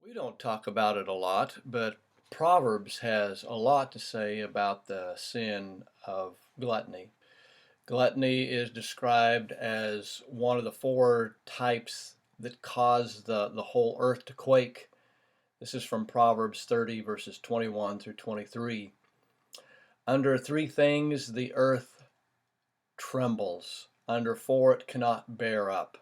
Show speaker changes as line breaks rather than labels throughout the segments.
We don't talk about it a lot, but Proverbs has a lot to say about the sin of gluttony. Gluttony is described as one of the four types that cause the whole earth to quake. This is from Proverbs 30, verses 21 through 23. Under three things the earth trembles, under four it cannot bear up: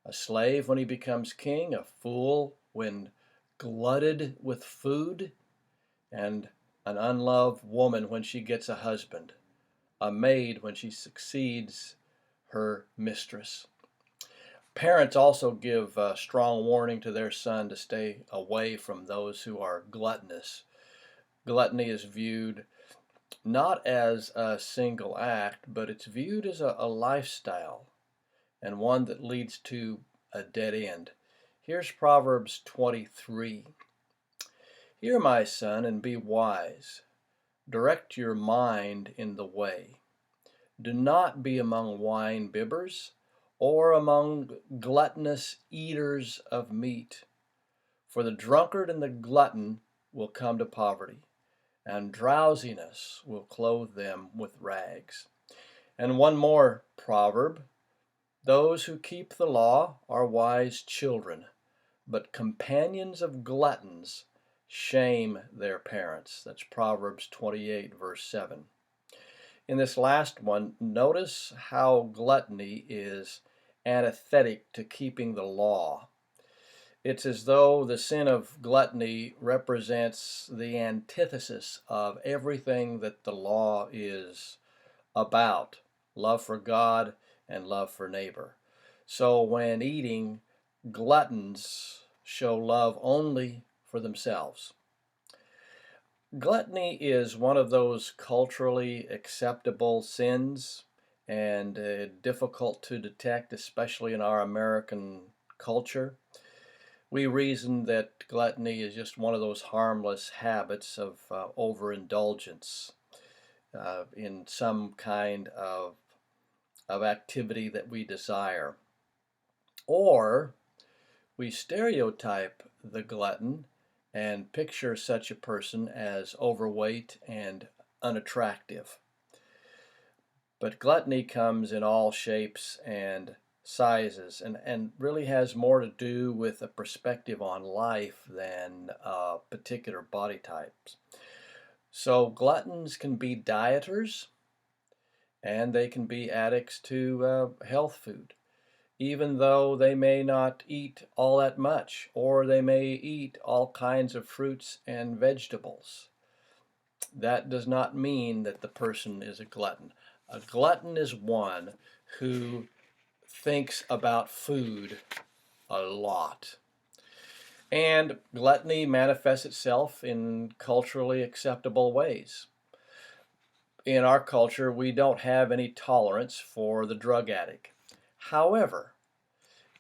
a slave when he becomes king, a fool when glutted with food, and an unloved woman when she gets a husband, a maid when she succeeds her mistress. Parents also give a strong warning to their son to stay away from those who are gluttonous. Gluttony is viewed not as a single act, but it's viewed as a lifestyle, and one that leads to a dead end. Here's Proverbs 23. Hear, my son, and be wise. Direct your mind in the way. Do not be among wine bibbers or among gluttonous eaters of meat. For the drunkard and the glutton will come to poverty, and drowsiness will clothe them with rags. And one more proverb: those who keep the law are wise children, but companions of gluttons shame their parents. That's Proverbs 28, verse 7. In this last one, notice how gluttony is antithetic to keeping the law. It's as though the sin of gluttony represents the antithesis of everything that the law is about: love for God and love for neighbor. So when eating, gluttons show love only for themselves. Gluttony is one of those culturally acceptable sins, and difficult to detect, especially in our American culture. We reason that gluttony is just one of those harmless habits of overindulgence in some kind of activity that we desire. Or we stereotype the glutton and picture such a person as overweight and unattractive. But gluttony comes in all shapes and sizes, and really has more to do with a perspective on life than particular body types. So gluttons can be dieters, and they can be addicts to health food, even though they may not eat all that much, or they may eat all kinds of fruits and vegetables. That does not mean that the person is a glutton. A glutton is one who thinks about food a lot. And gluttony manifests itself in culturally acceptable ways. In our culture, we don't have any tolerance for the drug addict. However,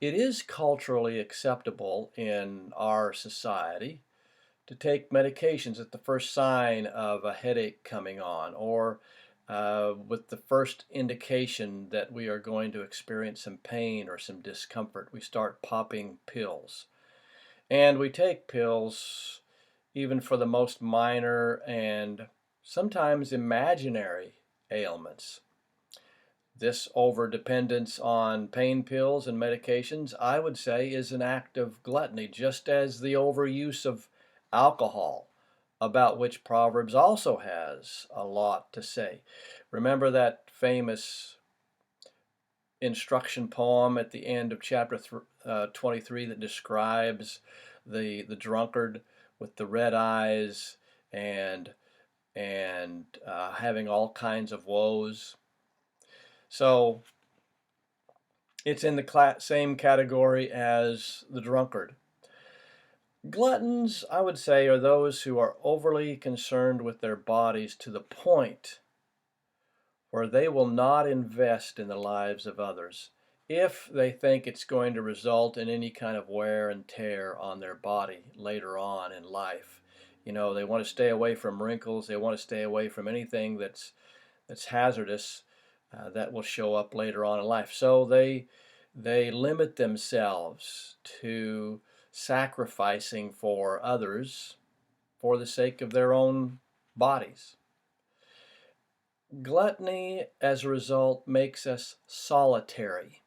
it is culturally acceptable in our society to take medications at the first sign of a headache coming on, or with the first indication that we are going to experience some pain or some discomfort. We start popping pills. And we take pills even for the most minor and sometimes imaginary ailments. This overdependence on pain pills and medications, I would say, is an act of gluttony, just as the overuse of alcohol, about which Proverbs also has a lot to say. Remember that famous instruction poem at the end of chapter 23 that describes the drunkard with the red eyes and having all kinds of woes. So it's in the same category as the drunkard. Gluttons, I would say, are those who are overly concerned with their bodies to the point where they will not invest in the lives of others if they think it's going to result in any kind of wear and tear on their body later on in life. You know, they want to stay away from wrinkles. They want to stay away from anything that's hazardous that will show up later on in life. So they limit themselves to sacrificing for others for the sake of their own bodies. Gluttony, as a result, makes us solitary.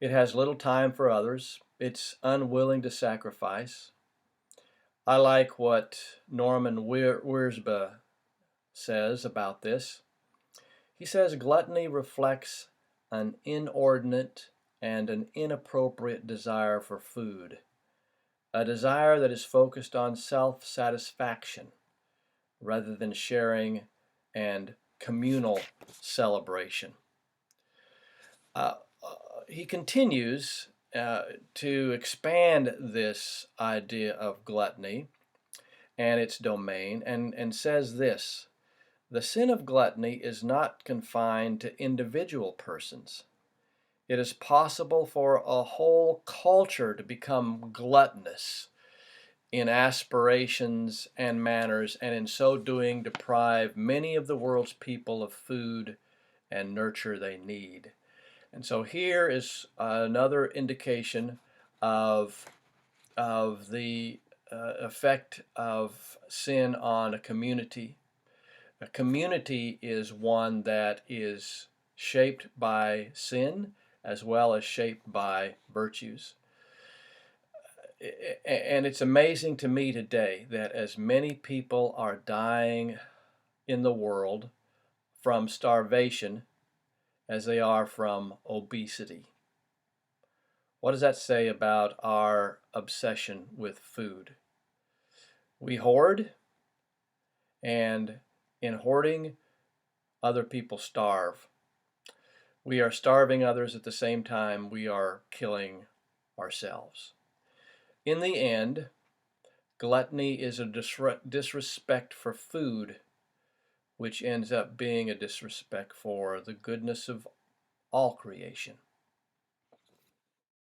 It has little time for others. It's unwilling to sacrifice. I like what Norman Wiersbe says about this. He says gluttony reflects an inordinate and an inappropriate desire for food, a desire that is focused on self-satisfaction rather than sharing and communal celebration. Uh, he continues to expand this idea of gluttony and its domain and says this: the sin of gluttony is not confined to individual persons. It is possible for a whole culture to become gluttonous in aspirations and manners, and in so doing deprive many of the world's people of food and nurture they need. And so here is another indication of the effect of sin on a community. A community is one that is shaped by sin as well as shaped by virtues. And it's amazing to me today that as many people are dying in the world from starvation as they are from obesity. What does that say about our obsession with food? We hoard, and in hoarding, other people starve. We are starving others at the same time we are killing ourselves. In the end, gluttony is a disrespect for food, which ends up being a disrespect for the goodness of all creation.